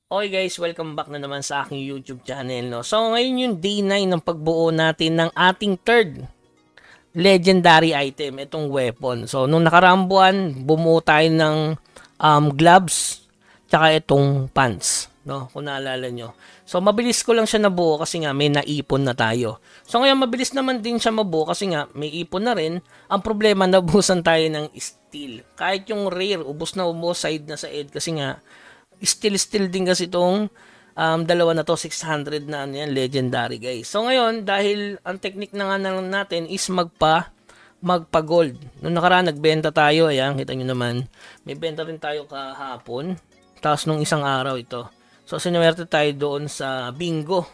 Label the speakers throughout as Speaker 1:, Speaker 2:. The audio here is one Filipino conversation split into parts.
Speaker 1: Okay guys, welcome back na naman sa aking YouTube channel. No? So ngayon yung day 9 ng pagbuo natin ng ating third legendary item, itong weapon. So nung nakaraang buwan, bumuo tayo ng gloves, tsaka itong pants. No? Kung naalala nyo. So mabilis ko lang siya nabuo kasi nga may naipon na tayo. So ngayon mabilis naman din siya mabuo kasi nga may ipon na rin. Ang problema, nabusan tayo ng steel. Kahit yung rare, ubos na ubos, side na sa ed kasi nga still din kasi itong dalawa na to, 600 na ano yan, legendary guys. So ngayon, dahil ang technique na nga lang natin is magpa-gold. Noong nakaraan, nagbenta tayo, ayan, kita nyo naman. May benta rin tayo kahapon. Tapos nung isang araw ito. So sinuwerte tayo doon sa bingo.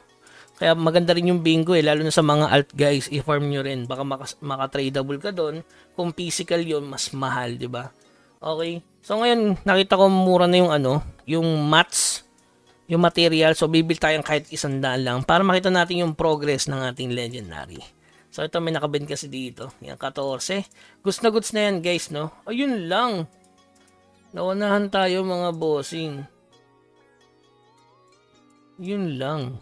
Speaker 1: Kaya maganda rin yung bingo lalo na sa mga alt guys, i-farm nyo rin. Baka maka-tradable ka doon. Kung physical yun, mas mahal, di ba? Okay. So ngayon, nakita ko mura na yung yung mats, yung material. So bibili tayong kahit 100 lang para makita natin yung progress ng ating legendary. So ito may nakabend kasi dito. Yan 14. Goods na goods na yan guys, no? Ayun lang. Nawanahan tayo mga bossing. Yun lang.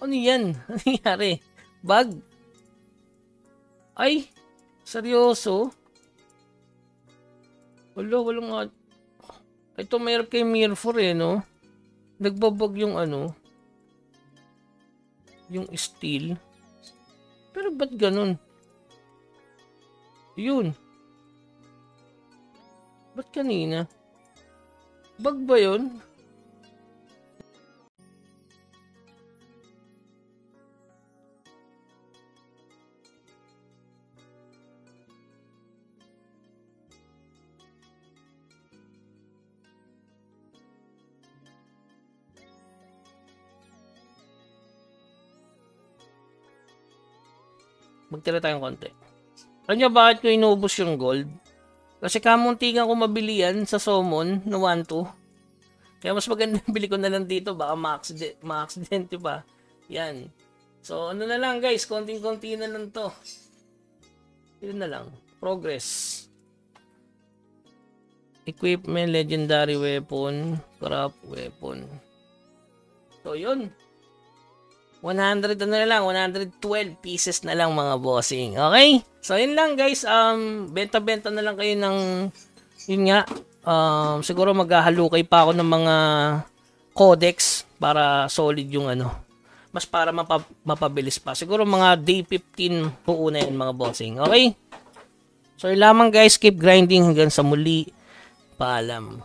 Speaker 1: Ano yan? Ano nangyari? Bug? Ay, seryoso? Wala, walang nga. Ito mayroon kay Mirror 4 no? Nagbabag yung yung steel. Pero ba't ganun? Yun. Ba't kanina? Bug ba yun? Magtira tayong konti. Alam niyo bakit ko inubos yung gold? Kasi kamuntikan ko mabili yan sa Summon na 1-2. Kaya mas maganda bili ko na lang dito. Baka ma-accident diba? Yan. So ano na lang guys. Konting-konti na lang to. Yun na lang. Progress. Equipment, legendary weapon, craft weapon. So yun. 100 na lang, 112 pieces na lang mga bossing. Okay? So yun lang guys, benta-benta na lang kayo ng yun nga, siguro maghahalukay pa ako ng mga codex para solid yung mas para mapabilis pa. Siguro mga day 15 po una yun mga bossing. Okay? So yun lamang guys, keep grinding hanggang sa muli. Paalam.